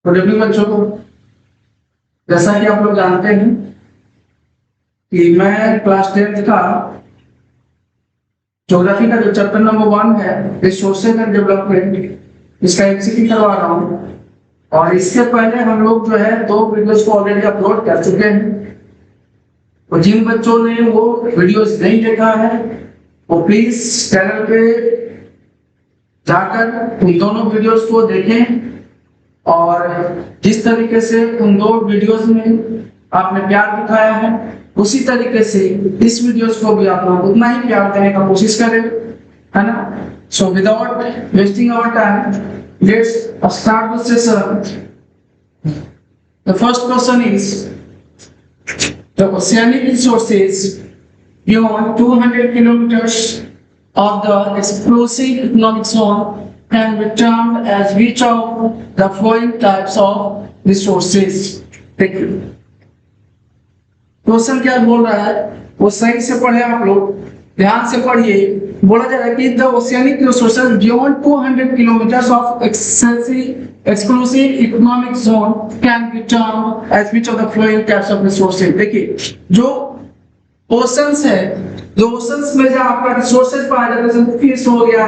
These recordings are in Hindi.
गुड इवनिंग बच्चों। जैसा कि आप लोग जानते हैं कि मैं क्लास 10th का ज्योग्राफी का जो चैप्टर नंबर 1 है रिसोर्सेज एंड डेवलपमेंट, इसका एमसीक्यू करवा रहा हूँ। और इससे पहले हम लोग जो है 2 वीडियोस को ऑलरेडी अपलोड कर चुके हैं। तो जिन बच्चों ने वो वीडियोस नहीं देखा है वो प्लीज चैनल पे जाकर उन दोनों वीडियोस को देखें। और जिस तरीके से उन 2 वीडियोस में आपने प्यार दिखाया है उसी तरीके से इस वीडियोस को भी आप लोग उतना ही प्यार देने का कोशिश करें, है ना। So without wasting our time let's start the session. The first question is the oceanic resources beyond 200 kilometers of the exclusive economic zone can be termed as which of the following types of resources? देखिए क्वेश्चन क्या बोल रहा है वो सही से पढ़े आप लोग, ध्यान से पढ़िए। बोला जा रहा है कि the oceanic resources beyond 200 kilometres of exclusive economic zone can be termed as which of the following types of resources? देखिए जो ओशंस है, जो ओशंस में जहाँ आपका रिसोर्सेज पाया जाता है जैसे फिश हो गया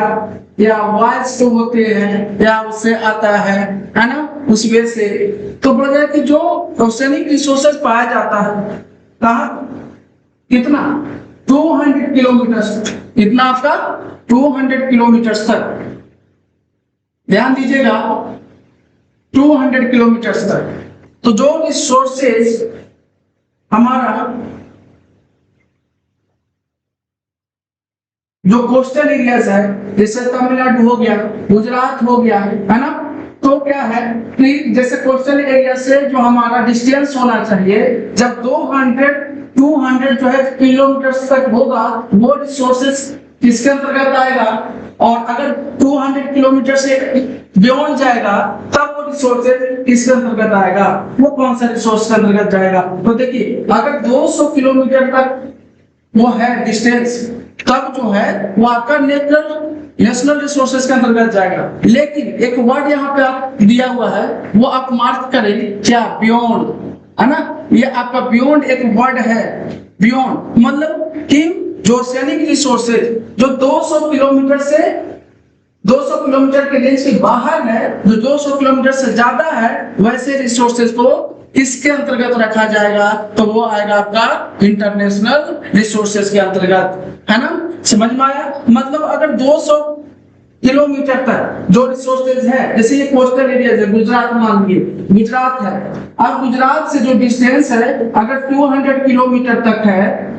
या वाइल्स जो होते हैं या उससे आता है ना, उस वे से। तो बोला जाए कि जो ओशनिक रिसोर्सेज पाया जाता है कहाँ, कितना 200 किलोमीटर, इतना आपका 200 किलोमीटर तक, ध्यान दीजिएगा 200 किलोमीटर तक। तो जो रिसोर्सेज हमारा जो कोस्टल एरियाज है जैसे तमिलनाडु हो गया, गुजरात हो गया, है ना। तो क्या है कि जैसे कोस्टल एरिया से जो हमारा डिस्टेंस होना चाहिए जब 200 जो है किलोमीटर तक होगा वो रिसोर्सेज किसके अंतर्गत आएगा। और अगर 200 किलोमीटर से बियॉन्ड जाएगा तब वो रिसोर्सेज किसके अंतर्गत आएगा, वो कौन सा रिसोर्स के अंतर्गत जाएगा। तो देखिए अगर 200 किलोमीटर तक वो है डिस्टेंस तब जो है वो आपका नेशनल रिसोर्सेज के अंतर्गत जाएगा। लेकिन एक वर्ड यहाँ पे आप दिया हुआ है वो आप मार्क करें क्या, बियॉन्ड, है ना। ये आपका बियॉन्ड एक वर्ड है, बियॉन्ड मतलब कि जो ओशियनिक रिसोर्सेज जो 200 किलोमीटर से 200 किलोमीटर के रेंज के बाहर है, जो 200 किलोमीटर से ज्यादा है, वैसे रिसोर्सेज को इसके अंतर्गत रखा जाएगा। तो वो आएगा आपका इंटरनेशनल रिसोर्सेज के अंतर्गत, है ना। समझ में आया। मतलब अगर 200 किलोमीटर तक जो रिसोर्सेज है, जैसे ये कोस्टल एरिया है, गुजरात मान लीजिए, गुजरात है। अब गुजरात से जो डिस्टेंस है अगर 200 किलोमीटर तक है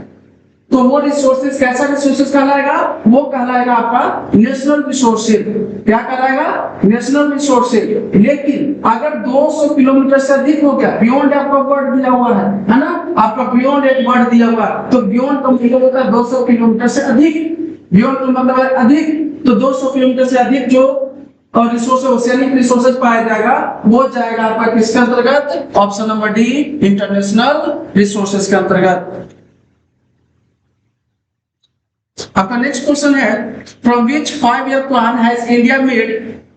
तो वो रिसोर्सेज कैसा रिसोर्सेज कहलाएगा, वो कहलाएगा आपका नेशनल रिसोर्सेज। क्या कहलाएगा, नेशनल रिसोर्सेज। लेकिन अगर 200 किलोमीटर से अधिक हो गया, बियॉन्ड आपका वर्ड दिया हुआ है ना, आपका बियॉन्ड एक वर्ड दिया हुआ है। तो बियॉन्ड का मतलब होता है 200 किलोमीटर से अधिक, बियॉन्ड का मतलब है अधिक। तो 200 किलोमीटर से अधिक जो और रिसोर्स ओशियनिक रिसोर्सेज पाया जाएगा वो जाएगा आपका किसके अंतर्गत, option number D international resources के अंतर्गत। आपका नेक्स्ट क्वेश्चन है from which 5-year plan has India made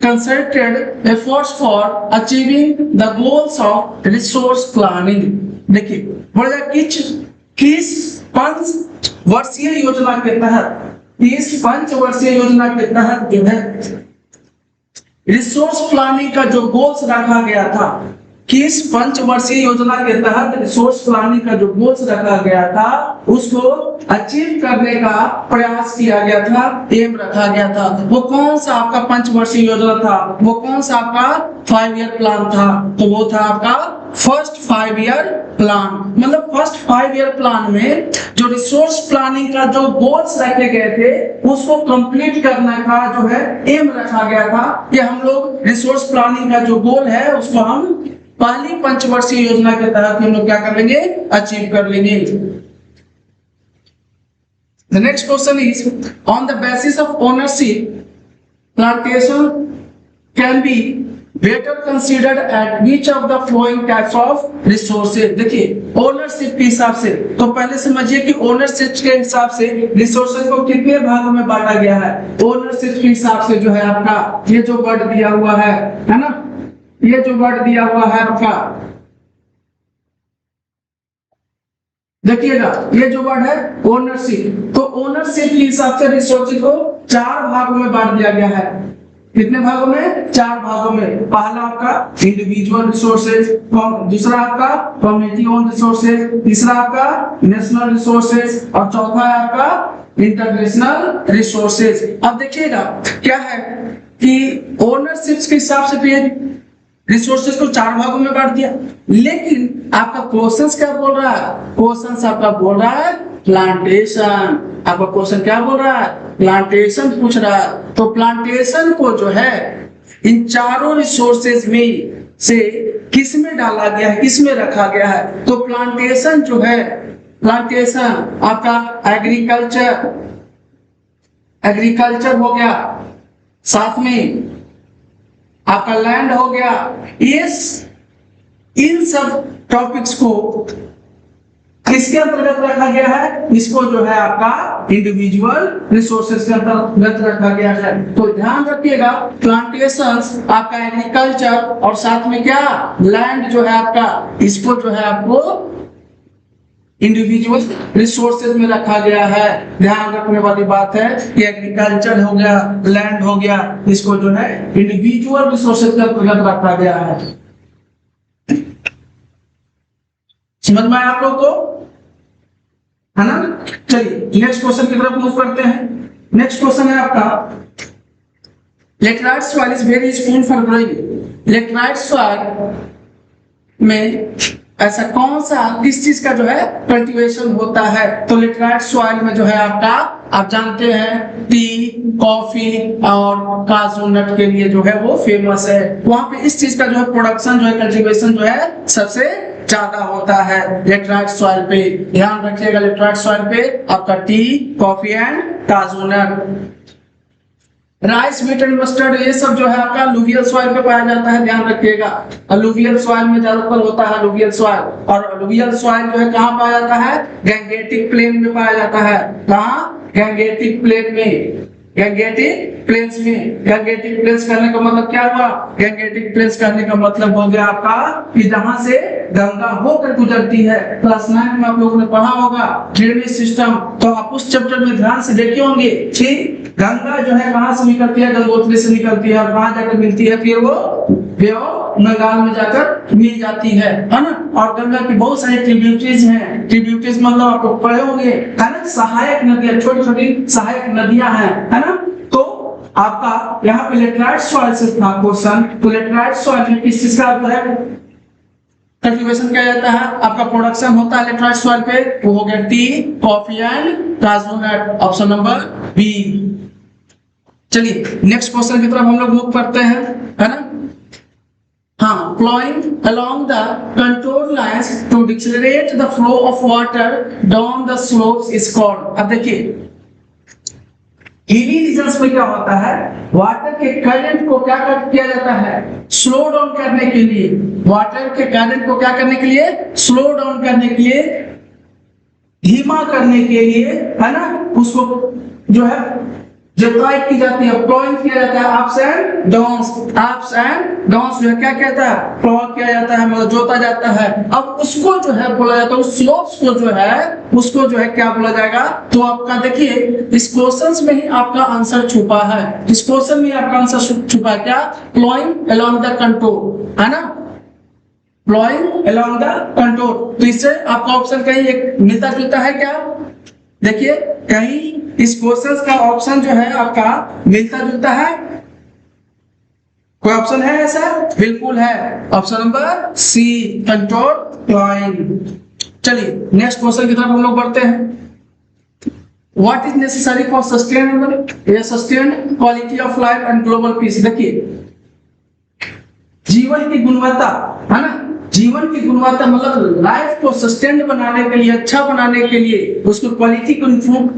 concerted efforts for achieving the goals of resource planning. देखिए बोला किस पंचवर्षीय योजना के तहत, इस पंचवर्षीय योजना के तहत जो है रिसोर्स प्लानिंग का जो गोल्स रखा गया था, किस पंचवर्षीय योजना के तहत रिसोर्स प्लानिंग का जो गोल्स रखा गया था उसको अचीव करने का प्रयास किया गया था, एम रखा गया था। वो कौन सा आपका पंचवर्षीय योजना था, वो कौन सा आपका 5-year प्लान था। तो वो था आपका फर्स्ट 5-year प्लान। मतलब फर्स्ट 5-year प्लान में जो रिसोर्स प्लानिंग का जो गोल्स रखे गए थे उसको कंप्लीट करने का जो है एम रखा गया था कि हम लोग रिसोर्स प्लानिंग का जो गोल है उसको हम पहली पंचवर्षीय योजना के तहत हम लोग क्या कर लेंगे, अचीव कर लेंगे। The next question is on the basis of ownership plantation can be better considered at which of the following types of resources। देखिए ओनरशिप के हिसाब से तो पहले समझिए कि ओनरशिप के हिसाब से रिसोर्सेज को कितने भागों में बांटा गया है। ओनरशिप के हिसाब से जो है आपका ये जो वर्ड दिया हुआ है ना, ये जो वर्ड दिया हुआ है आपका, देखिएगा ये जो वर्ड है ओनरशिप, तो ओनरशिप के हिसाब से रिसोर्सेज को 4 भागों में बांट दिया गया है। कितने भागों में? 4 भागों में। पहला आपका इंडिविजुअल रिसोर्सेज, दूसरा आपका कम्युनिटी ओन रिसोर्सेज, तीसरा आपका नेशनल रिसोर्सेज और चौथा है आपका इंटरनेशनल रिसोर्सेज। अब देखिएगा क्या है कि ओनरशिप के हिसाब से फिर रिसोर्सेज को 4 भागों में बांट दिया, लेकिन आपका क्वेश्चन क्या बोल रहा है? क्वेश्चन आपका बोल रहा है प्लांटेशन। आपका क्वेश्चन क्या बोल रहा है? प्लांटेशन पूछ रहा है। तो प्लांटेशन को जो है इन चारों रिसोर्सेज में से किस में डाला गया है, किस में रखा गया है? तो प्लांटेशन जो है, प्लांटेशन आपका एग्रीकल्चर हो गया, साथ में आपका लैंड हो गया। इन सब टॉपिक्स को किसके अंतर्गत रखा गया है? इसको जो है आपका इंडिविजुअल रिसोर्सेज के अंतर्गत रखा गया है। तो ध्यान रखिएगा प्लांटेशंस आपका एग्रीकल्चर और साथ में क्या लैंड जो है आपका, इसको जो है आपको इंडिविजुअल रिसोर्सेज में रखा गया है। ध्यान रखने वाली बात है कि एग्रीकल्चर हो गया, लैंड हो गया, इसको जो है इंडिविजुअल रिसोर्सेज के अंतर्गत रखा गया है। समझ में आया आप लोग को, है ना? चलिए नेक्स्ट क्वेश्चन की तरफ मूव करते हैं। नेक्स्ट क्वेश्चन है आपका laterite soil is very spoon for growing. Laterite soil में ऐसा कौन सा किस चीज का जो है कल्टीवेशन होता है? तो लेटराइट सॉइल में जो है आपका, आप जानते हैं टी, कॉफी और काजू नट के लिए जो है वो फेमस है। वहां पे इस चीज का जो है प्रोडक्शन जो है, कल्टीवेशन जो है सबसे ज्यादा होता है लेटराइट सॉइल पे। ध्यान रखिएगा लेटराइट सॉइल पे आपका T, coffee and kaju nut. Rice, wheat and mustard ये सब जो है आपका अलुवियल सॉइल पे पाया जाता है। ध्यान रखिएगा अलुवियल सॉइल में ज्यादातर होता है अलुवियल सॉइल। और अलुवियल सॉइल जो है कहाँ पाया जाता है? गैंगेटिक प्लेन में पाया जाता है। कहाँ? गैंगेटिक प्लेन में, गैंगेटिक प्लेन्स में। गैंगेटिक प्लेन्स कहने का मतलब क्या हुआ? गैंगेटिक प्लेन्स कहने का मतलब हो गया आपका कि जहां से गंगा होकर गुजरती है। क्लास 9 में आप लोगों ने पढ़ा होगा ड्रेनेज सिस्टम, तो आप उस चैप्टर में ध्यान से देखे होंगे। ठीक, गंगा जो है कहां से निकलती है? गंगोत्री से निकलती है और कहां जाकर मिलती है? फिर वो बे ऑफ बंगाल में जाकर मिल जाती है ना? और गंगा की बहुत सारी ट्रिब्यूटरीज हैं। ट्रिब्यूटरीज मतलब आप लोग पढ़े होंगे, है ना? सहायक नदियां, छोटी छोटी सहायक नदियां हैं, है ना? तो आपका यहाँ पे लेटराइट सॉइल से था क्वेश्चन। तो लेटराइट सॉइल में किस चीज का जो है कल्टीवेशन किया जाता है? आपका प्रोडक्शन होता है लेटराइट सॉइल पे, वो हो गया T, coffee and kaju nut. Option number B. चलिए नेक्स्ट क्वेश्चन की तरफ हम लोग मूव करते हैं, है ना? हाँ, flowing along the contour lines to decelerate the flow of water down the slopes is called। अब देखिए हिली रीजन्स में क्या होता है? वाटर के करंट को क्या किया जाता है? स्लो डाउन करने के लिए। वाटर के करंट को क्या करने के लिए? स्लो डाउन करने के लिए, धीमा करने के लिए, है ना? उसको जो है जोताई की जाती है, प्लॉइंग किया जाता है। Ups and downs, ups and downs जो है क्या कहता है? प्लॉ किया जाता है, मतलब जोता जाता है। अब उसको जो है बोला जाता है, उस स्लोप्स को जो है उसको जो है क्या बोला जाएगा? तो आपका देखिए इस क्वेश्चन में ही आपका आंसर छुपा है। इस क्वेश्चन में आपका आंसर छुपा है क्या? प्लॉइंग अलोंग द कंटूर, है ना? Ploughing along the contour. तो इससे आपका ऑप्शन कहीं एक मिलता जुलता है क्या? देखिए कहीं इस क्वेश्चन का ऑप्शन जो है आपका मिलता जुलता है? कोई ऑप्शन है ऐसा? बिल्कुल है, option number C, control ploughing. चलिए नेक्स्ट क्वेश्चन की तरफ हम लोग बढ़ते हैं। What is necessary for sustainable या sustained quality of life and global peace? देखिए जीवन की गुणवत्ता, है ना? जीवन की गुणवत्ता मतलब लाइफ को सस्टेन्ड बनाने के लिए, अच्छा बनाने के लिए, उसको क्वालिटी को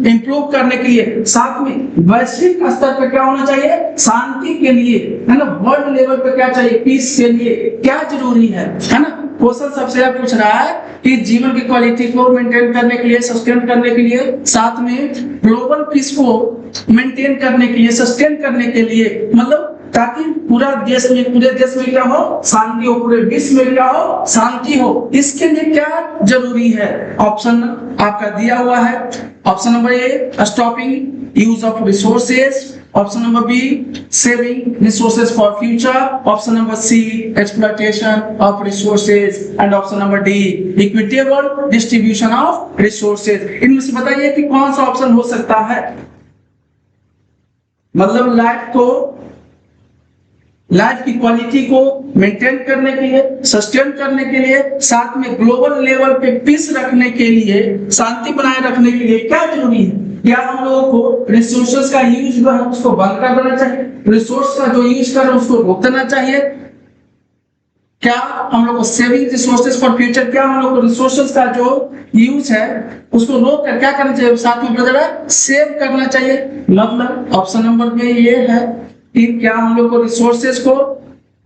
इंप्रूव करने के लिए, साथ में वैश्विक स्तर पर क्या होना चाहिए? शांति के लिए, है ना? वर्ल्ड लेवल पे क्या चाहिए? पीस के लिए क्या जरूरी है ना? क्वेश्चन सबसे ज्यादा पूछ रहा है कि जीवन की क्वालिटी को मेंटेन करने के लिए, सस्टेन करने के लिए, साथ में ग्लोबल पीस को मेंटेन करने के लिए, सस्टेन करने के लिए, मतलब ताकि पूरे देश में क्या हो, शांति हो, पूरे विश्व में क्या हो, शांति हो। इसके लिए क्या जरूरी है? ऑप्शन आपका दिया हुआ है। Option number A, stopping use of resources. Option number B, saving resources for future. Option number C, exploitation of resources. And option number D, equitable distribution of resources. इनमें से बताइए कि कौन सा ऑप्शन हो सकता है? मतलब लाइफ की क्वालिटी को मेंटेन करने के लिए, सस्टेन करने के लिए, साथ में ग्लोबल लेवल पे पीस रखने के लिए, शांति बनाए रखने के लिए क्या जरूरी है? क्या हम लोगों को रिसोर्सेज का यूज जो है उसको बंद कर देना चाहिए? रिसोर्स का जो यूज कर रहे हैं उसको रोक देना चाहिए? क्या हम लोग को सेविंग रिसोर्सेज फॉर फ्यूचर, क्या हम लोग को रिसोर्सेज का जो यूज है उसको रोक कर क्या करना चाहिए? साथ में ब्रदर सेव करना चाहिए। मतलब ऑप्शन नंबर में ये है कि क्या हम लोग को रिसोर्सेज को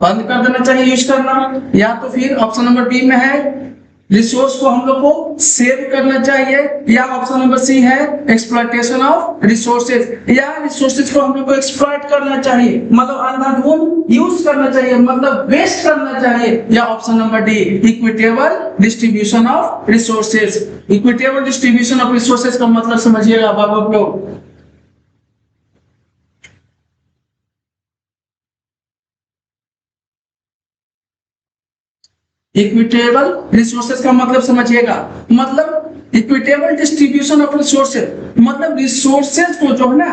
बंद कर देना चाहिए यूज करना, या तो फिर ऑप्शन नंबर बी में है रिसोर्स को हम लोग को सेव करना चाहिए, या ऑप्शन नंबर सी है एक्सप्लॉयटेशन ऑफ रिसोर्सेज, या रिसोर्सेज को हम लोग को एक्सप्लॉइट करना चाहिए, मतलब अंधाधुंध यूज करना चाहिए, मतलब वेस्ट करना चाहिए, या option number D equitable distribution of resources. Equitable distribution of resources का मतलब समझिएगा बाबू लोग। इक्विटेबल रिसोर्सेज का मतलब समझिएगा, मतलब इक्विटेबल डिस्ट्रीब्यूशन ऑफ रिसोर्सेज, मतलब रिसोर्सेज को जो है ना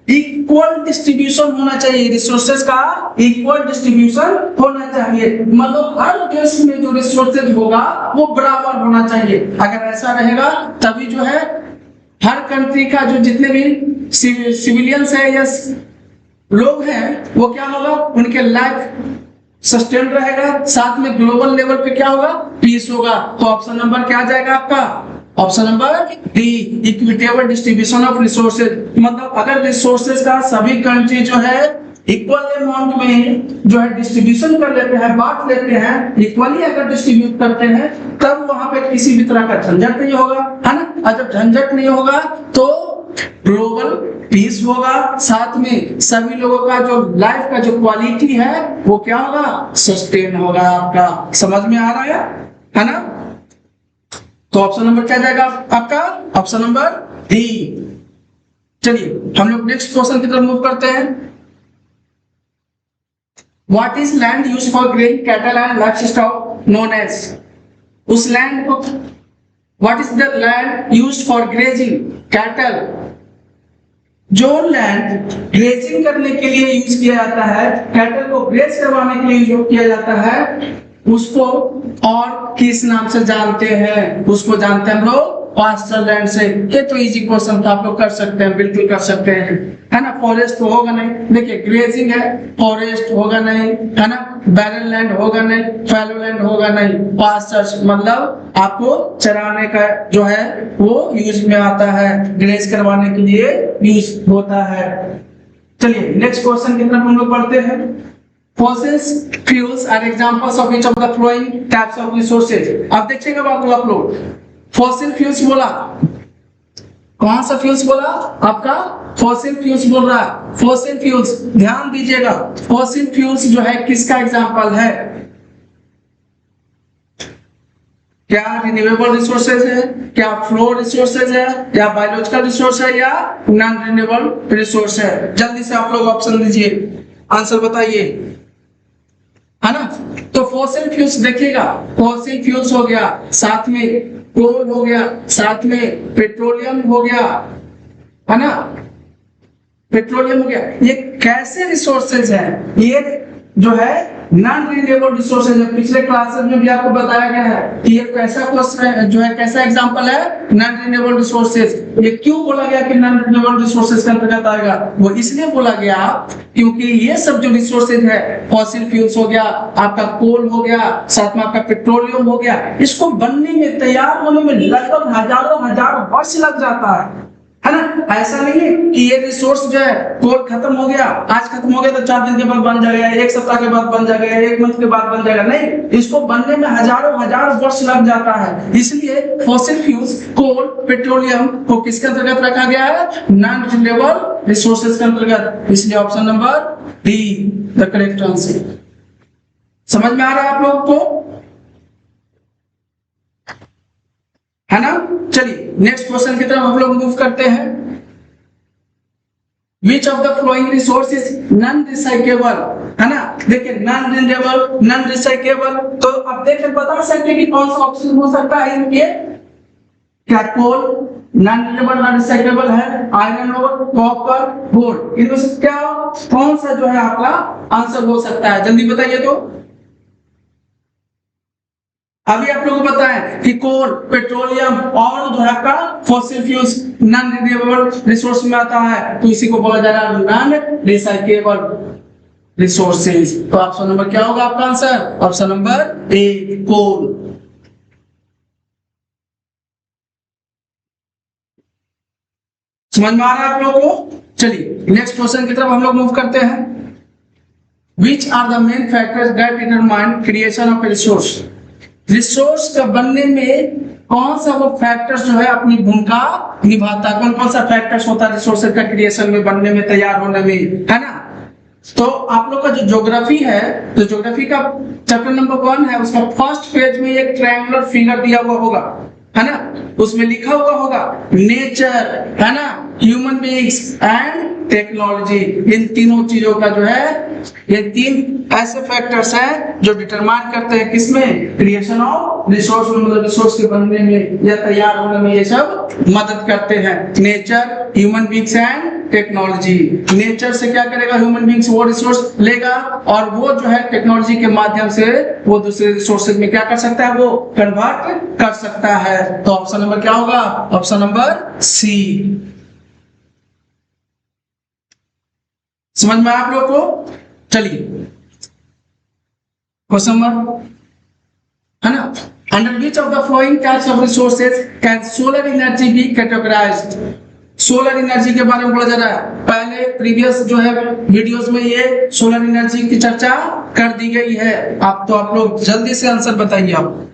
इक्वल डिस्ट्रीब्यूशन होना चाहिए, रिसोर्सेज का इक्वल डिस्ट्रीब्यूशन होना चाहिए। मतलब हर देश में जो रिसोर्सेज होगा वो बराबर होना चाहिए। अगर ऐसा रहेगा तभी जो है हर कंट्री का जो जितने भी सिविलियंस है या लोग हैं वो क्या होगा, उनके लाइफ सस्टेन रहेगा, साथ में ग्लोबल लेवल पे क्या होगा, पीस होगा। तो ऑप्शन नंबर क्या जाएगा आपका? Option number D equitable distribution of resources. मतलब अगर रिसोर्सेज का सभी कंट्री जो है इक्वल अमाउंट में जो है डिस्ट्रीब्यूशन कर लेते हैं, बांट लेते हैं, इक्वली अगर डिस्ट्रीब्यूट करते हैं तब वहां पे किसी भी तरह का झंझट नहीं होगा, है ना। और जब झंझट नहीं होगा तो ग्लोबल पीस होगा, साथ में सभी लोगों का जो लाइफ का जो क्वालिटी है वो क्या होगा, सस्टेन होगा। आपका समझ में आ रहा है ना। तो ऑप्शन नंबर क्या जाएगा आपका? Option number D. चलिए हम लोग नेक्स्ट क्वेश्चन की तरफ मूव करते हैं। What is land used for grazing cattle and livestock known as? उस लैंड को what is the land used for grazing cattle? जो लैंड ग्रेजिंग करने के लिए यूज किया जाता है, कैटल को ग्रेज करवाने के लिए यूज किया जाता है, उसको और किस नाम से जानते हैं? उसको जानते हैं हम लोग पास्चर लैंड से। ये तो इजी क्वेश्चन था, आप लोग कर सकते हैं, बिल्कुल कर सकते हैं, है ना। फॉरेस्ट तो होगा नहीं, देखिए ग्रेजिंग है, फॉरेस्ट होगा नहीं, है ना। बैरन लैंड होगा नहीं, फैलो लैंड होगा नहीं। पास्चर मतलब आपको चराने का जो है वो यूज में आता है, ग्रेज करवाने के लिए यूज होता है। चलिए नेक्स्ट क्वेश्चन की तरफ हम लोग बढ़ते हैं। Fossil fuels are examples of each of the following types of resources. अब देखिएगा बात आप लोग, फॉसिल फ्यूल्स बोला, कौन सा फ्यूल्स बोला आपका? फॉसिल फ्यूल्स बोल रहा है। फॉसिल फ्यूल्स ध्यान दीजिएगा, फॉसिल फ्यूल्स जो है किसका एग्जांपल है? क्या रिन्यूएबल रिसोर्सेज है, क्या फ्लो रिसोर्सेज है, या बायोलॉजिकल रिसोर्स है, या नॉन रिन्यूएबल रिसोर्स है? जल्दी से आप लोग ऑप्शन दीजिए, आंसर बताइए, है ना। तो फॉसिल फ्यूल्स देखिएगा, फॉसिल फ्यूल्स हो गया, साथ में कोल हो गया, साथ में पेट्रोलियम हो गया, है ना। पेट्रोलियम हो गया, ये कैसे रिसोर्सेज है? ये जो है नॉन रिन्यूएबल रिसोर्सेज है। पिछले क्लासेस में भी आपको बताया गया है कि ये कैसा क्वेश्चन जो है, कैसा एग्जांपल है, नॉन रिन्यूएबल रिसोर्सेज। ये क्यों बोला गया कि नॉन रिन्यूएबल रिसोर्सेज के अंतर्गत आएगा? वो इसलिए बोला गया क्योंकि ये सब जो रिसोर्सेज है, फॉसिल फ्यूल्स हो गया, आपका कोल हो गया, साथ में आपका पेट्रोलियम हो गया, इसको बनने में, तैयार होने में लगभग हजारों वर्ष लग जाता है। है ना। ऐसा नहीं है कि ये रिसोर्स जो है कोल खत्म हो गया, आज खत्म हो गया तो 4 दिन के बाद बन जाएगा, एक सप्ताह के बाद बन जाएगा, एक मंथ के बाद बन जाएगा, नहीं, इसको बनने में हजारों हजार वर्ष लग जाता है। इसलिए फॉसिल फ्यूल्स, कोल, पेट्रोलियम को किसके अंतर्गत रखा गया है? नॉन रिन्यूएबल रिसोर्सेज के अंतर्गत। इसलिए option number D the correct answer. समझ में आ रहा है आप लोगों को, है ना। चलिए नेक्स्ट क्वेश्चन की तरफ हम लोग मूव करते हैं। विच of the flowing resource is non recyclable, है ना। देखिए नॉन रिन्यूएबल, नॉन रिसाइकेबल, तो अब देखकर बता सकते हैं कि कौन सा ऑप्शन हो सकता है इनके। क्या कोल नॉन रिन्यूएबल नॉन रिसाइकेबल है, आयरन ओर, कॉपर, गोल्ड, इनमें से क्या कौन सा जो है आपका आंसर हो सकता है? जल्दी बताइए। तो अभी आप लोगों को पता है कि कोल, पेट्रोलियम और जो है आपका fossil fuels non renewable resource में आता है, तो इसी को बोला जा रहा है नॉन रिसाइकेबल रिसोर्सेज। तो ऑप्शन नंबर क्या होगा आपका आंसर? ऑप्शन नंबर ए, कोल। समझ में आ रहा है आप लोगों को? चलिए नेक्स्ट क्वेश्चन की तरफ हम लोग मूव करते हैं। Which are the main factors that determine creation of resource, resource का बनने में कौन सा वो फैक्टर्स जो है अपनी भूमिका निभाता है? कौन कौन सा फैक्टर्स होता है रिसोर्सेज का क्रिएशन में, बनने में, तैयार होने में, है ना। तो आप लोग का जो ज्योग्राफी है, तो ज्योग्राफी का चैप्टर नंबर 1 है, उसका फर्स्ट पेज में एक ट्रायंगुलर फिगर दिया हुआ होगा, है ना। उसमें लिखा हुआ होगा नेचर, है ना, ह्यूमन बीइंग्स एंड टेक्नोलॉजी। इन तीनों चीजों का जो है, ये 3 ऐसे फैक्टर्स हैं जो डिटरमाइन करते हैं किसमें? क्रिएशन ऑफ रिसोर्स में, मतलब रिसोर्स के बनने में या तैयार होने में ये सब मदद करते हैं। Nature, human beings and technology. Nature से क्या करेगा? ह्यूमन बीइंग्स वो रिसोर्स लेगा और वो जो है टेक्नोलॉजी के माध्यम से वो दूसरे रिसोर्सेज में क्या कर सकता है? वो कन्वर्ट कर सकता है। तो ऑप्शन नंबर क्या होगा? Option number C. समझ में आप लोग को? चलिए क्वेश्चन नंबर, है ना, under which of the following types of resources can solar energy be categorised. Solar energy के बारे में बोला जा रहा है। पहले प्रीवियस जो है वीडियोस में ये सोलर एनर्जी की चर्चा कर दी गई है। आप लोग जल्दी से आंसर बताइए। आप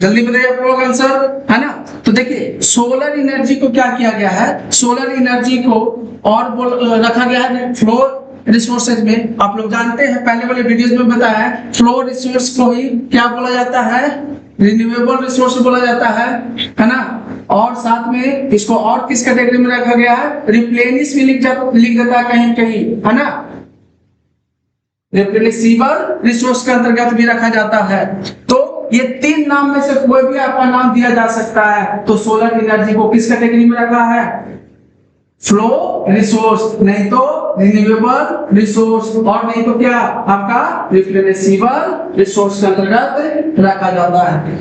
जल्दी बताइए आप लोग आंसर, है ना। तो देखिए सोलर एनर्जी को क्या किया गया है? सोलर एनर्जी को और रखा गया है फ्लो रिसोर्सेज में। आप लोग जानते हैं, पहले वाले वीडियोस में बताया है, फ्लो रिसोर्स को ही क्या बोला जाता है? रिन्यूएबल रिसोर्स बोला जाता है ना। और साथ में इसको और किस कैटेगरी में रखा गया है? रिप्लेनिश भी लिख देता है कहीं कहीं, है ना। रिप्लेनिशेबल रिसोर्स के अंतर्गत भी रखा जाता है। तो ये 3 नाम में से कोई भी आपका नाम दिया जा सकता है। तो सोलर एनर्जी को किस कैटेगरी में रखा है? फ्लो रिसोर्स, नहीं तो रिन्यूएबल रिसोर्स, और नहीं तो क्या आपका रिप्लेनिशेबल रिसोर्स के अंतर्गत रखा जाता है।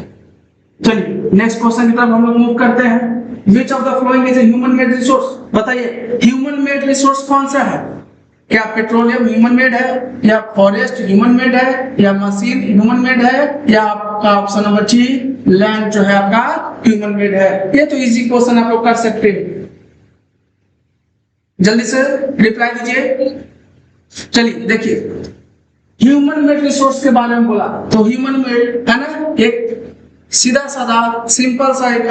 चलिए नेक्स्ट क्वेश्चन की तरफ हम लोग मूव करते हैं। विच of the following is a human made resource. बताइए ह्यूमन मेड रिसोर्स कौन सा है? क्या पेट्रोलियम ह्यूमन मेड है, या फॉरेस्ट ह्यूमन मेड है, या मशीन ह्यूमन मेड है, या आपका ऑप्शन नंबर सी लैंड जो है आपका ह्यूमन मेड है? ये तो इजी क्वेश्चन आप लोग कर सकते हैं। जल्दी से रिप्लाई दीजिए। चलिए देखिए ह्यूमन मेड रिसोर्स के बारे में बोला, तो ह्यूमन मेड, है ना, एक सीधा साधा सिंपल सा एक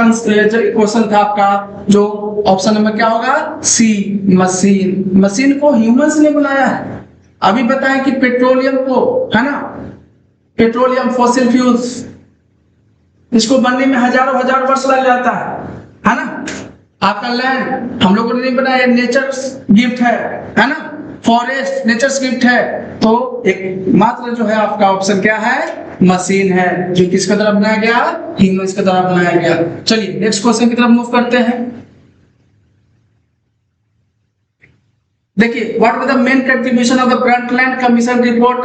क्वेश्चन था आपका, जो ऑप्शन नंबर क्या होगा? सी, मशीन। मशीन को ह्यूमंस ने बनाया है। अभी बताएं कि पेट्रोलियम को, है ना, पेट्रोलियम फॉसिल फ्यूल्स, इसको बनने में हजारों हजार वर्ष लग जाता है ना। आपका लैंड हम लोगों ने नहीं बनाया, नेचर गिफ्ट है ना। फॉरेस्ट नेचर गिफ्ट है। तो एक मात्र जो है आपका ऑप्शन क्या है? मशीन है, जो किसके तरफ बनाया गया? ह्यूमंस की तरफ बनाया गया। चलिए नेक्स्ट क्वेश्चन की तरफ मूव करते हैं। देखिए what was the main contribution of the Brundtland commission report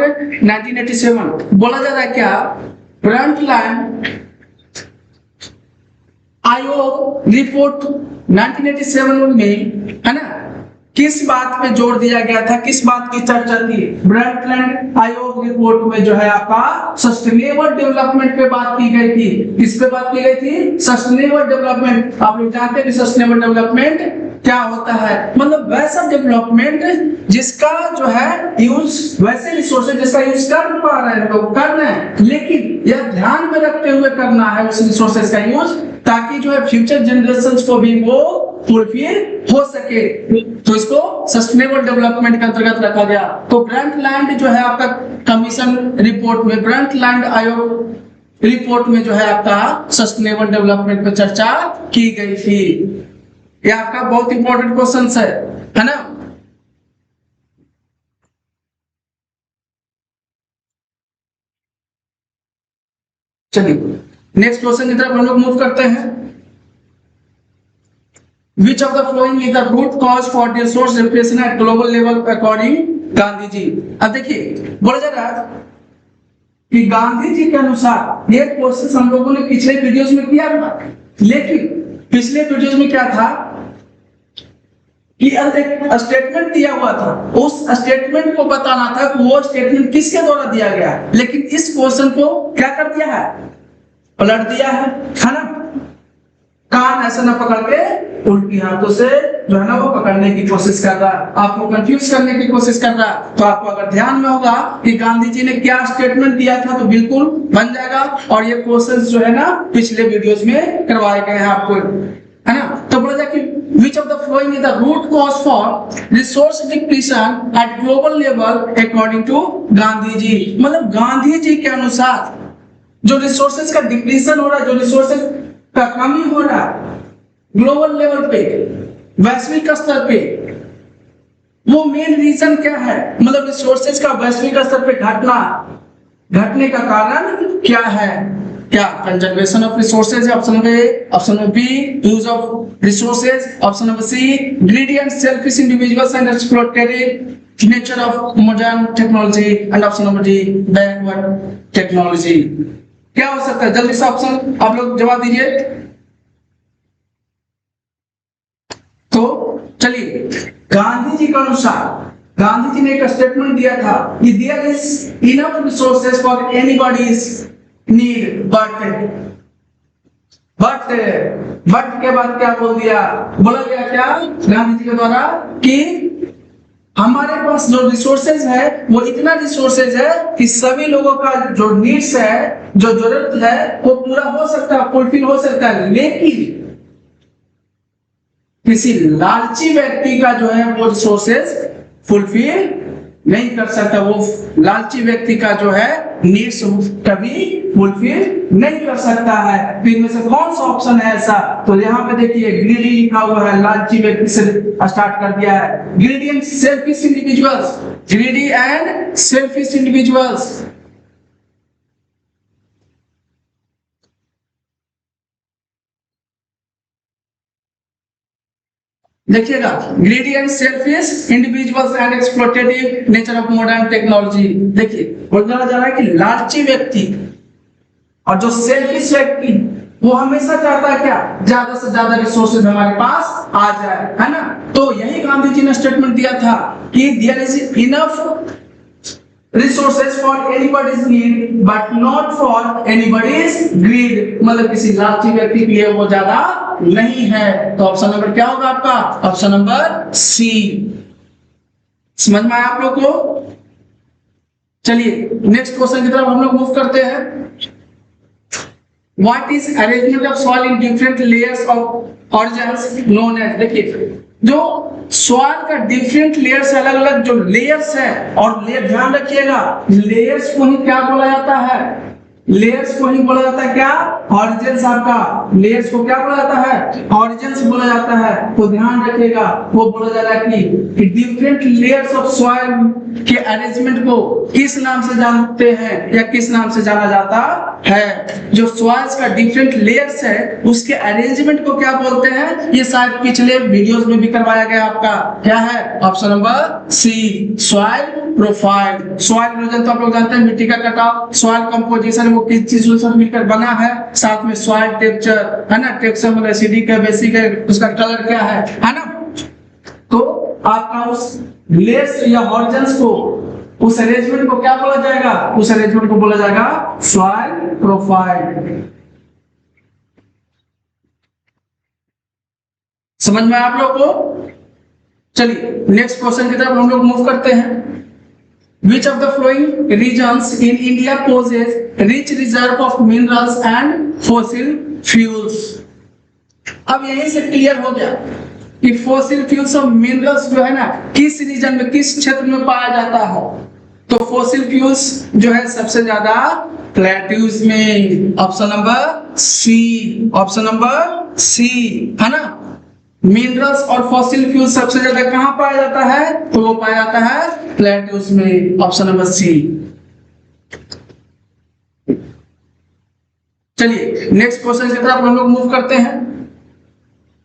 1987। बोला जा रहा है क्या? ब्रंटलैंड आयोग रिपोर्ट 1987 में, है ना, किस बात पे जोर दिया गया था, किस बात की चर्चा थी? ब्रंटलैंड आयोग रिपोर्ट में जो है आपका सस्टेनेबल डेवलपमेंट पे बात की गई थी। किस पे बात की गई थी? Sustainable development. आप लोग जानते हैं कि सस्टेनेबल डेवलपमेंट क्या होता है? मतलब वैसा डेवलपमेंट जिसका जो है यूज, वैसे रिसोर्सेज जिसका यूज कर पा रहे हैं लोग, कर रहे हैं, लेकिन यह ध्यान में रखते हुए करना है उस रिसोर्सेज का यूज, ताकि जो है फ्यूचर जनरेशंस को भी वो फुलफिल हो सके। तो इसको सस्टेनेबल डेवलपमेंट के अंतर्गत रखा गया। तो ब्रंटलैंड जो है आपका कमीशन रिपोर्ट में, ब्रंटलैंड आयोग रिपोर्ट में जो है आपका सस्टेनेबल डेवलपमेंट पर चर्चा की गई थी। ये आपका बहुत इंपॉर्टेंट क्वेश्चन है ना? चलिए नेक्स्ट क्वेश्चन की तरफ हम लोग मूव करते हैं। Which of the following is the root cause for resource depletion at global level according Gandhi ji? अब देखिए बोला जा रहा है कि गांधी जी के अनुसार, ये क्वेश्चन हम लोगों ने पिछले वीडियोस में किया था, लेकिन पिछले वीडियोस में क्या था कि एक स्टेटमेंट दिया हुआ था, उस स्टेटमेंट को बताना था कि वो स्टेटमेंट किसके द्वारा दिया गया, लेकिन इस क्वेश्चन को क्या कर दिया है? पलट दिया है ना? कान ऐसा ना पकड़ के उल्टी हाथों से जो है ना वो पकड़ने की कोशिश कर रहा है, आपको कंफ्यूज करने की कोशिश कर रहा है। तो आपको अगर ध्यान में होगा कि गांधी जी ने क्या स्टेटमेंट दिया था तो बिल्कुल बन जाएगा। और ये क्वेश्चंस जो है ना पिछले वीडियोस में करवाए गए हैं आपको, है ना? तो बोला जाए कि which of the following is the root cause for resource depletion at global level according to Gandhi ji? मतलब गांधी जी के अनुसार जो रिसोर्सेज का डिप्लीशन हो रहा है, जो रिसोर्सेज का कमी हो रहा है ग्लोबल लेवल पे, वैश्विक स्तर पे, वो मेन रीजन क्या है? मतलब रिसोर्सेज का वैश्विक स्तर पे घटने का कारण क्या है? क्या कंजर्वेशन ऑफ रिसोर्सेज है option A, option number B use of resources, option number C greedy and selfish individuals and exploitative nature of modern technology, and option number D backward technology. क्या हो सकता है? जल्दी से ऑप्शन आप लोग जवाब दीजिए। तो चलिए गांधी जी के अनुसार, गांधी जी ने एक स्टेटमेंट दिया था कि there is enough resources for anybody's need, but के बाद क्या बोल दिया? बोला गया क्या गांधी जी के द्वारा कि हमारे पास जो रिसोर्सेज है वो इतना रिसोर्सेज है कि सभी लोगों का जो नीड्स है, जो जरूरत है वो पूरा हो सकता है, फुलफिल हो सकता है, लेकिन किसी लालची व्यक्ति का जो है वो रिसोर्सेज फुलफिल नहीं कर सकता। वो लालची व्यक्ति का जो है नीड्स कभी फुलफिल नहीं कर सकता है। तो इनमें से कौन सा ऑप्शन है ऐसा? तो यहाँ पे देखिए ग्रीडी लिखा हुआ है, लालची व्यक्ति से स्टार्ट कर दिया है। Greedy and selfish individuals, greedy and selfish individuals, देखिएगा greedy and selfish individuals and exploitative nature of modern technology. देखिए बोला जा रहा है कि लालची व्यक्ति और जो सेल्फिश व्यक्ति वो हमेशा चाहता है क्या? ज्यादा से ज्यादा रिसोर्सेज हमारे पास आ जाए, है ना? तो यही गांधी जी ने स्टेटमेंट दिया था कि there is enough resources for anybody's need but not for anybody's greed, मतलब किसी लालची व्यक्ति के लिए वो ज्यादा नहीं है। तो ऑप्शन नंबर क्या होगा आपका? Option number C. समझ में आया आप लोग को? चलिए नेक्स्ट क्वेश्चन की तरफ हम लोग मूव करते हैं। What is arrangement of soil in different layers of origins known as? देखिए जो सॉइल का डिफरेंट लेयर्स, अलग अलग जो लेयर्स है, और ध्यान रखिएगा लेयर्स को ही क्या बोला जाता है? लेयर्स को ही बोला जाता है क्या? ऑरिजिन्स। आपका लेयर्स को क्या बोला जाता है? ऑरिजिन्स बोला जाता है। तो ध्यान रखिएगा वो बोला जा रहा है कि डिफरेंट लेयर्स ऑफ सॉइल के अरेंजमेंट को किस नाम से जानते हैं या किस नाम से जाना जाता है? जो सॉइल्स का डिफरेंट लेयर्स है उसके अरेंजमेंट को क्या बोलते हैं? ये शायद पिछले वीडियोस में भी करवाया गया आपका। क्या है? Option number C soil profile. Soil erosion तो आप लोग जानते हैं मिट्टी का कटाव। सॉइल कंपोजिशन वो किस चीजों से मिलकर बना है? साथ में सॉइल टेक्सचर, है ना? टेक्सचर मतलब एसिडिक है, बेसिक है, उसका कलर क्या है ना? तो आपका उस लेस या हॉर्जन्स को, उस अरेंजमेंट को क्या बोला जाएगा? उस अरेंजमेंट को बोला जाएगा सॉइल प्रोफाइल। समझ में आप लोग को? चलिए नेक्स्ट क्वेश्चन की तरफ हम लोग मूव करते हैं। Which of the following regions in India possess rich reserve of minerals and fossil fuels? अब यहीं से क्लियर हो गया कि फॉसिल फ्यूल्स और मिनरल्स जो है ना किस रीजन में, किस क्षेत्र में पाया जाता है। तो फॉसिल फ्यूल्स जो है सबसे ज्यादा प्लेट्यूज में, option number C, option number C है ना। मिनरल्स और फॉसिल फ्यूल सबसे ज्यादा कहां पाया जाता है? तो वो पाया जाता है प्लेट्यूज में, ऑप्शन नंबर सी। चलिए नेक्स्ट क्वेश्चन की तरफ हम लोग मूव करते हैं।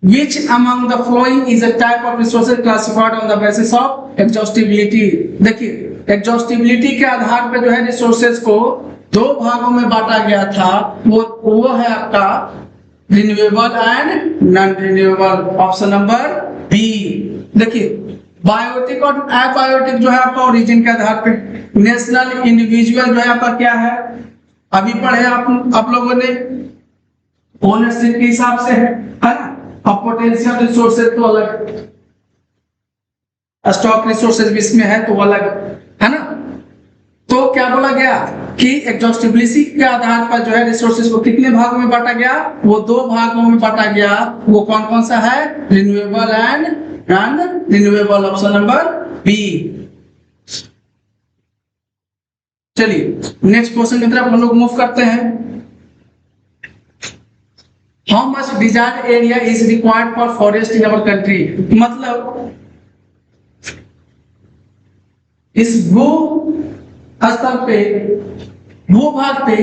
Which among the following is a type of resources classified on the basis of exhaustibility? देखिए exhaustibility के आधार पर जो है रिसोर्सेज को दो भागों में बांटा गया था, वो है आपका renewable and non renewable, option number B. देखिए बायोटिक और अबायोटिक जो है आपका ओरिजिन के आधार पे, नेशनल इंडिविजुअल जो है आपका क्या है, अभी पढ़े आप लोगों ने, ओनरशिप के हिसाब से है ना। अब पोटेंशियल रिसोर्सेज तो अलग, स्टॉक रिसोर्सेज भी इसमें है तो अलग है ना। तो क्या बोला गया कि एग्जॉस्टिबिलिटी के आधार पर जो है रिसोर्सेज को कितने भागों में बांटा गया? वो दो भागों में बांटा गया। वो कौन कौन सा है? Renewable and non renewable, option number B. चलिए नेक्स्ट क्वेश्चन की तरफ हम लोग मूव करते हैं। How much desired area is required for forest in our country? मतलब इस भू स्तर पे, भूभाग पे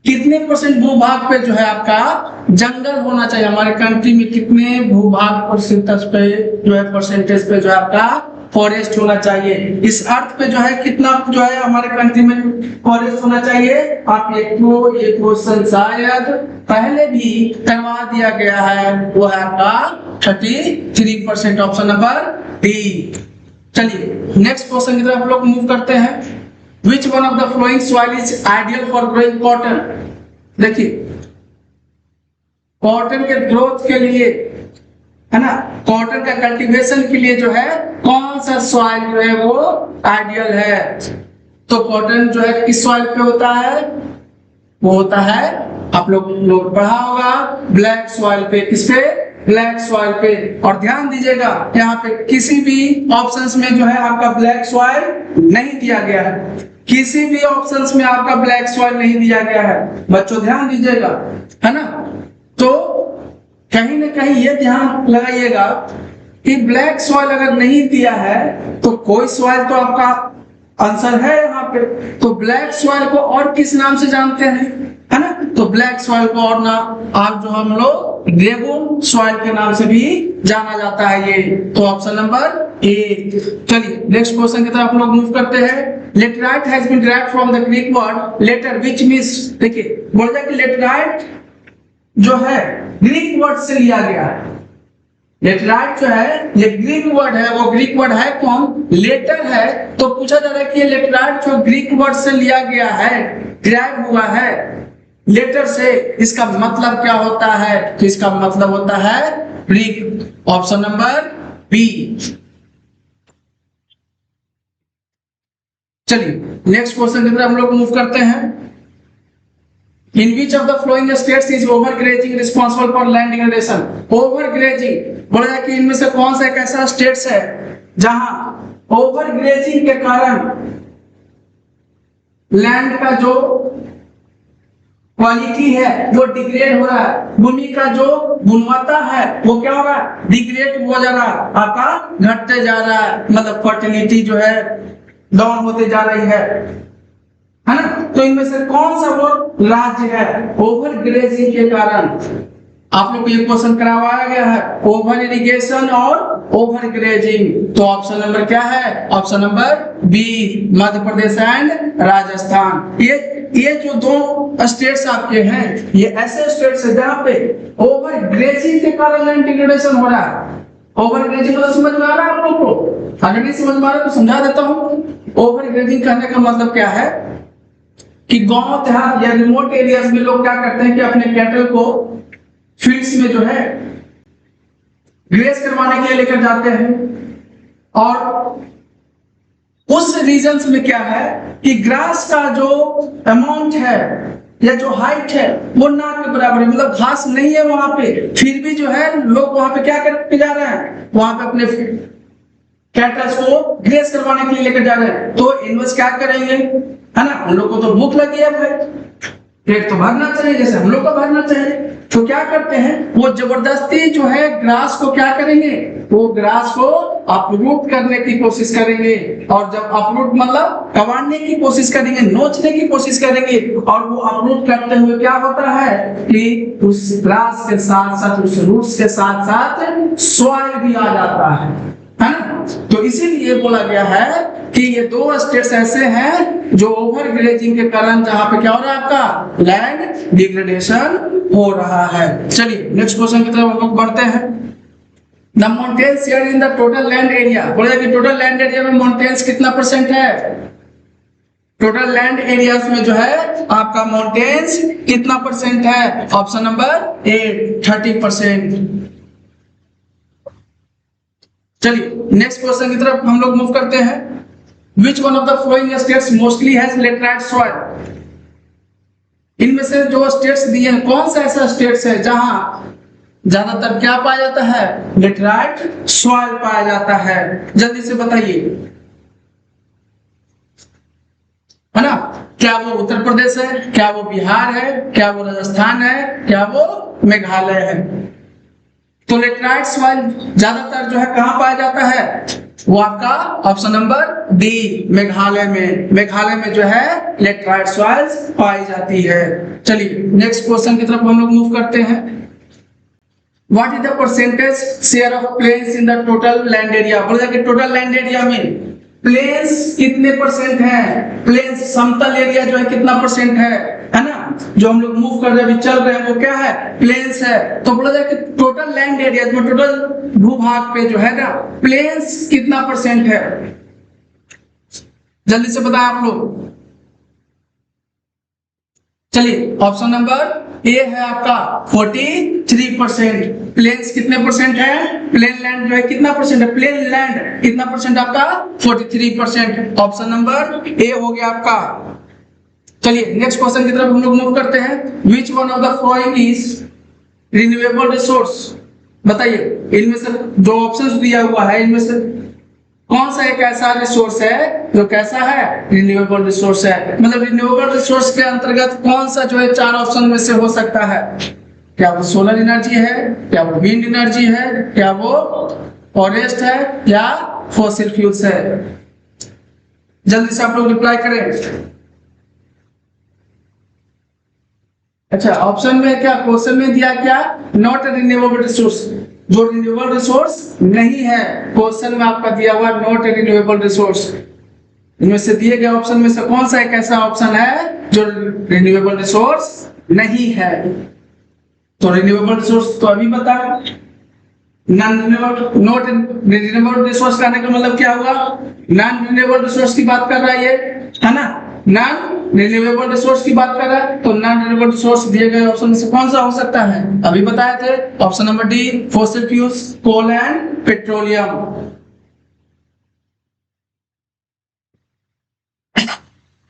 कितने परसेंट भूभाग पे जो है आपका जंगल होना चाहिए? हमारे कंट्री में कितने भूभाग परसेंटेज पे जो है, परसेंटेज पे जो है आपका फॉरेस्ट होना चाहिए? इस अर्थ पे जो है कितना जो है हमारे कंट्री में फॉरेस्ट होना चाहिए? आप ये क्वेश्चन शायद पहले भी करवा दिया गया है, वो है आपका 33%, ऑप्शन नंबर डी। चलिए नेक्स्ट क्वेश्चन की तरफ हम लोग मूव करते हैं। Which one of the following soil is ideal for growing cotton? देखिए कॉटन के ग्रोथ के लिए है ना, कॉटन का कल्टीवेशन के लिए जो है कौन सा सॉइल जो है वो आइडियल है? तो कॉटन जो है किस सॉइल पे होता है? वो होता है, आप लोग पढ़ा होगा, ब्लैक सॉइल पे। किस पे? ब्लैक सॉइल पे। और ध्यान दीजिएगा यहाँ पे किसी भी ऑप्शंस में जो है आपका ब्लैक सॉइल नहीं दिया गया है, किसी भी ऑप्शंस में आपका ब्लैक सॉइल नहीं दिया गया है। बच्चों ध्यान दीजिएगा है ना। तो कहीं ना कहीं ये ध्यान लगाइएगा कि ब्लैक सॉइल अगर नहीं दिया है तो कोई सॉइल तो आपका आंसर है यहाँ पे। तो ब्लैक सॉइल को और किस नाम से जानते हैं, है ना? तो ब्लैक सॉइल को और ना आप जो हम लोग रेगुन सॉइल के नाम से भी जाना जाता है ये। तो ऑप्शन नंबर ए। चलिए नेक्स्ट क्वेश्चन की तरफ हम लोग मूव करते हैं। Laterite has been derived from the Greek word later which means, देखिए बोल जाए कि लेटराइट जो है ग्रीक वर्ड से लिया गया है। लेटराइट जो है ये ग्रीक वर्ड है, वो ग्रीक वर्ड है कौन? लेटर है। तो पूछा जा रहा है कि ये लेटराइट जो ग्रीक वर्ड से लिया गया है, डिराइव हुआ है लेटर से, इसका मतलब क्या होता है? तो इसका मतलब होता है ग्रीक, ऑप्शन नंबर बी। चलिए नेक्स्ट क्वेश्चन की तरफ हम लोग मूव करते हैं। In which of the following states is overgrazing responsible for land degradation? Overgrazing बोला जाए कि इनमें से कौन सा एक ऐसा स्टेट्स है जहां ओवरग्रेजिंग के कारण लैंड का जो क्वालिटी है वो डिग्रेड हो रहा है, भूमि का जो गुणवत्ता है वो क्या हो रहा है? डिग्रेड हो जा रहा है, आपका घटते जा रहा है, मतलब फर्टिलिटी जो है डाउन होते जा रही है ना। तो इनमें से कौन सा वो राज्य है ओवरग्रेजिंग के कारण? आप लोग को ये क्वेश्चन करवाया गया है, ओवर इरिगेशन और ओवरग्रेजिंग। तो ऑप्शन नंबर क्या है? Option number B, Madhya Pradesh and Rajasthan. ये जो दो स्टेट्स आपके हैं ये ऐसे स्टेट्स है जहां पे ओवरग्रेजिंग के कारण लैंड डिग्रेडेशन हो रहा है। ओवर ग्रेजिंग तो समझ में आ रहा है आप लोग को? अगर नहीं समझ में आ रहा तो समझा देता हूँ। ओवर ग्रेजिंग करने का मतलब क्या है कि गांव देहात या रिमोट एरियाज में लोग क्या करते हैं कि अपने कैटल को फील्ड्स में जो है ग्रेस करवाने के लिए लेकर जाते हैं, और उस रीजन्स में क्या है कि ग्रास का जो अमाउंट है या जो हाइट है वो ना के बराबर है, मतलब घास नहीं है वहां पे, फिर भी जो है लोग वहां पे क्या करके जा रहे हैं, वहां पे अपने कैटल्स को ग्रेस करवाने के लिए लेकर जा रहे हैं। तो इन्वेस्ट क्या करेंगे, है ना, उन लोग को तो भूख लगी है भाई, पेट तो भरना चाहिए जैसे हम लोग का भरना चाहिए। तो क्या करते हैं, वो जबरदस्ती जो है ग्रास को क्या करेंगे, वो ग्रास को अपरूट करने की कोशिश करेंगे, और जब अपरूट मतलब कबाड़ने की कोशिश करेंगे, नोचने की कोशिश करेंगे, और वो अपरूट करते हुए क्या होता है कि उस ग्रास के साथ साथ उस रूट्स के साथ साथ सॉइल भी आ जाता है ना। तो इसीलिए बोला गया है कि ये दो स्टेट्स ऐसे हैं जो ओवर ग्रेजिंग के कारण जहां पे क्या हो रहा है, आपका लैंड डिग्रेडेशन हो रहा है। चलिए नेक्स्ट क्वेश्चन की तरफ हम लोग बढ़ते हैं। The mountains share in the total land area, बोला कि टोटल लैंड एरिया में माउंटेन्स कितना परसेंट है, टोटल लैंड एरियाज में जो है आपका माउंटेन्स कितना परसेंट है, ऑप्शन नंबर ए 30%। चलिए नेक्स्ट क्वेश्चन की तरफ हम लोग मूव करते हैं। Which one of the following states mostly has laterite soil? इनमें से जो स्टेट्स दिए हैं, कौन सा ऐसा स्टेट्स है जहां ज्यादातर क्या पाया जाता है, लेटराइट सॉइल पाया जाता है, जल्दी से बताइए, है ना। क्या वो उत्तर प्रदेश है, क्या वो बिहार है, क्या वो राजस्थान है, क्या वो मेघालय है। तो लेटराइट सॉइल ज्यादातर जो है कहां पाया जाता है, वो आपका ऑप्शन नंबर डी मेघालय में, मेघालय में जो है लेटराइट सॉइल्स पाई जाती है। चलिए नेक्स्ट क्वेश्चन की तरफ हम लोग मूव करते हैं। What is the percentage share of plains in the total land area, बोला कि टोटल लैंड एरिया में प्लेन्स कितने परसेंट है, प्लेन्स समतल एरिया जो है कितना परसेंट है ना, जो हम लोग मूव कर रहे हैं अभी चल रहे हैं वो क्या है, प्लेन्स है। तो बोला जाए कि टोटल लैंड एरिया में, टोटल भूभाग पे जो है ना प्लेन्स कितना परसेंट है, जल्दी से बताएं आप लोग। चलिए ऑप्शन नंबर ए है आपका 43%। प्लेन्स कितने परसेंट है, प्लेन लैंड जो है कितना परसेंट है, प्लेन लैंड कितना परसेंट आपका 43%, ऑप्शन नंबर ए हो गया आपका। चलिए नेक्स्ट क्वेश्चन की तरफ हम लोग मूव करते हैं। Which one of the following is renewable resource, बताइए इनमें से जो ऑप्शंस दिया हुआ है इनमें से कौन सा एक ऐसा रिसोर्स है जो कैसा है, रिन्यूएबल रिसोर्स है। मतलब रिन्यूएबल रिसोर्स के अंतर्गत कौन सा जो है चार ऑप्शन में से हो सकता है, क्या वो सोलर एनर्जी है, क्या वो विंड एनर्जी है, क्या वो फॉरेस्ट है, या फॉसिल फ्यूल्स है। जल्दी से आप लोग रिप्लाई करें। अच्छा ऑप्शन में क्या, क्वेश्चन में दिया क्या, नॉट रिन्यूएबल रिसोर्स, जो रिन्यूएबल रिसोर्स नहीं है, क्वेश्चन में आपका दिया हुआ नॉट रिन्यूएबल रिसोर्स। इनमें से दिए गए ऑप्शन में से कौन सा एक ऐसा ऑप्शन है जो रिन्यूएबल रिसोर्स नहीं है। तो रिन्यूएबल रिसोर्स तो अभी बता, नॉन रिन्यूएबल रिसोर्स कहने का मतलब क्या हुआ, नॉन रिन्यूएबल रिसोर्स की बात कर रहा है ये, है ना, नॉन रिन्यूएबल रिसोर्स की बात कर रहा है। तो नॉन रिन्यूएबल रिसोर्स दिए गए ऑप्शन में से कौन सा हो सकता है, अभी बताए थे option number D fossil fuels, coal and petroleum.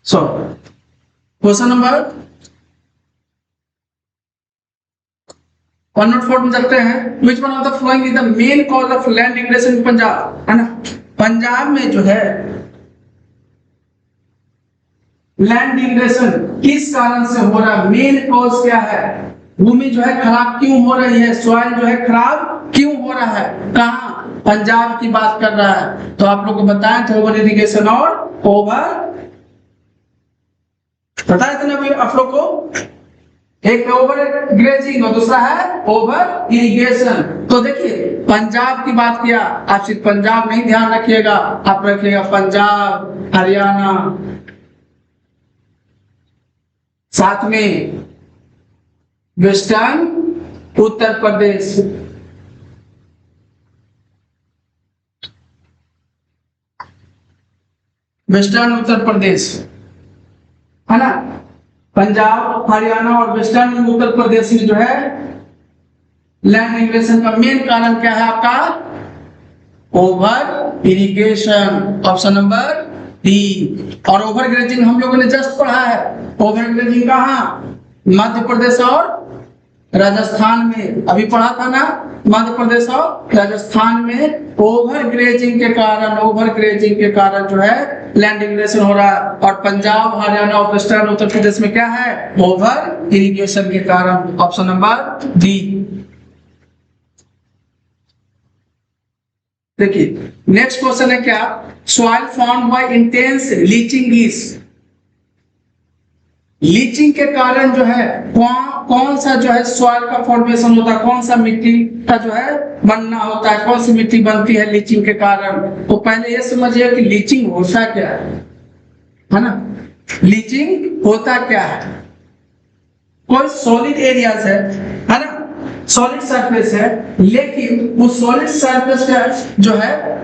So question number 104 में चलते हैं। Which one of the following is the main cause of land degradation in Punjab, है ना, पंजाब में जो है लैंड डिग्रेडेशन किस कारण से हो रहा है, मेन कॉज क्या है, भूमि जो है खराब क्यों हो रही है, सॉइल जो है खराब क्यों हो रहा है, कहां, पंजाब की बात कर रहा है। तो आप लोग को बताएं थे ओवर इरिगेशन और ओवर, बताए थे ना भाई आप लोग को, एक ओवर ग्रेजिंग और दूसरा है ओवर इरिगेशन। तो देखिए पंजाब की बात किया, आप सिर्फ पंजाब नहीं ध्यान रखिएगा, आप रखिएगा पंजाब, हरियाणा, साथ में वेस्टर्न उत्तर प्रदेश, वेस्टर्न उत्तर प्रदेश, है ना। पंजाब, हरियाणा और वेस्टर्न उत्तर प्रदेश में जो है लैंड इमिग्रेशन का मेन कारण क्या है आपका? Over irrigation, option number D. और ओवर ग्रेजिंग हम लोगों ने जस्ट पढ़ा है। ओवर ग्रेजिंग कहाँ? मध्य प्रदेश और राजस्थान में, अभी पढ़ा था ना, मध्य प्रदेश और राजस्थान में ओवर ग्रेजिंग के कारण जो है लैंड इमिग्रेशन हो रहा है। और पंजाब, हरियाणा और वेस्टर्न उत्तर प्रदेश में क्या है? ओवर इरिगेशन के कारण, ऑप्शन नंबर डी। देखिए नेक्स्ट क्वेश्चन है क्या? Soil formed by intense leaching is, leaching के कारण जो है कौन सा जो है सॉइल का फॉर्मेशन होता है, कौन सा मिट्टी का जो है बनना होता है, कौन सी मिट्टी बनती है लीचिंग के कारण? तो पहले ये समझिए कि लीचिंग होता क्या है ना। लीचिंग होता क्या है? कोई सॉलिड एरियाज है ना, सॉलिड सरफेस है, लेकिन उस सॉलिड सरफेस का जो है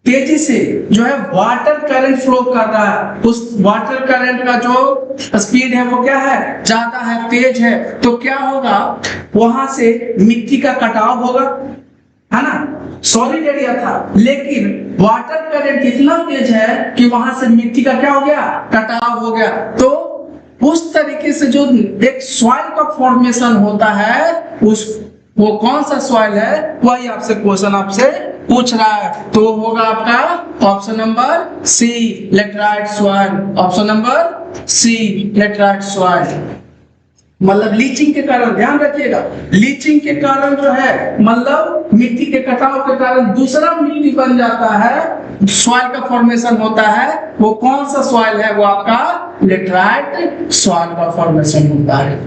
तेजी से जो है वाटर करंट फ्लो कर रहा है, उस वाटर करंट का जो स्पीड है वो क्या है? ज्यादा है, तेज है। तो क्या होगा? वहां से मिट्टी का कटाव होगा, है ना। सॉलिड एरिया था लेकिन वाटर करंट इतना तेज है कि वहां से मिट्टी का क्या हो गया? कटाव हो गया। तो उस तरीके से जो एक सॉइल का फॉर्मेशन होता है, उस वो कौन सा सॉइल है वही आपसे क्वेश्चन आपसे पूछ रहा है। तो होगा आपका option number C, laterite soil, option number C, laterite soil. मतलब लीचिंग के कारण, ध्यान रखिएगा, लीचिंग के कारण जो है मतलब मिट्टी के कटाव के कारण दूसरा मिट्टी बन जाता है, सॉइल का फॉर्मेशन होता है। वो कौन सा सॉइल है? वो आपका लेटराइट सॉइल का फॉर्मेशन होता है।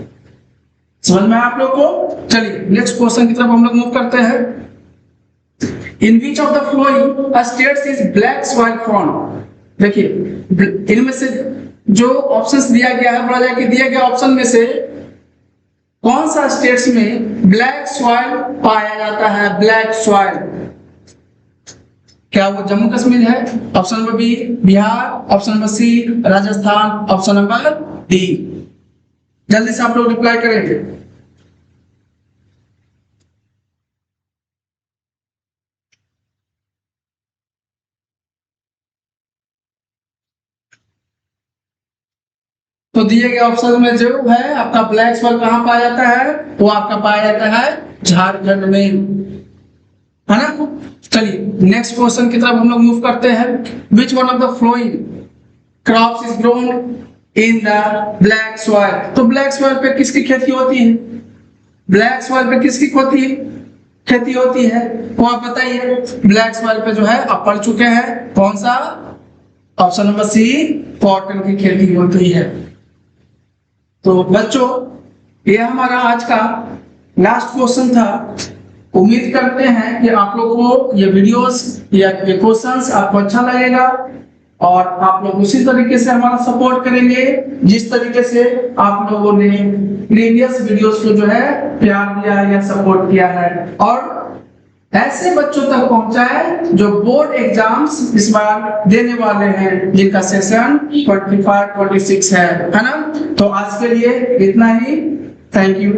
समझ में आप लोग को? चलिए नेक्स्ट क्वेश्चन की तरफ हम लोग मूव करते हैं। In which of the following states is black soil found? देखिए इनमें से जो ऑप्शंस दिया गया है, बोला जाए कि दिए गए ऑप्शन में से कौन सा स्टेट्स में ब्लैक सॉइल पाया जाता है? ब्लैक सॉइल, क्या वो जम्मू कश्मीर है? Option number B Bihar, option number C Rajasthan, option number D. जल्दी से आप लोग रिप्लाई करेंगे। तो दिए गए ऑप्शन में जो है आपका ब्लैक सॉइल कहां पाया जाता है? वो आपका पाया जाता है झारखंड में, है ना। चलिए नेक्स्ट क्वेश्चन की तरफ हम लोग मूव करते हैं। Which one of the following crops is grown in the black soil? तो ब्लैक सॉइल पे किसकी खेती होती है? ब्लैक सॉइल पे किसकी खेती होती है वो आप बताइए। ब्लैक सॉइल पे जो है आप पढ़ चुके हैं, कौन सा? ऑप्शन नंबर सी, कॉटन की खेती होती है। तो बच्चों ये हमारा आज का लास्ट क्वेश्चन था। उम्मीद करते हैं कि आप लोगों को ये वीडियोस या ये क्वेश्चंस आपको अच्छा लगेगा और आप लोग उसी तरीके से हमारा सपोर्ट करेंगे जिस तरीके से आप लोगों ने प्रीवियस वीडियोस को जो है प्यार दिया है या सपोर्ट किया है। और ऐसे बच्चों तक पहुंचाए जो बोर्ड एग्जाम्स इस बार देने वाले हैं, जिनका सेशन 25-26 है ना। तो आज के लिए इतना ही। Thank you.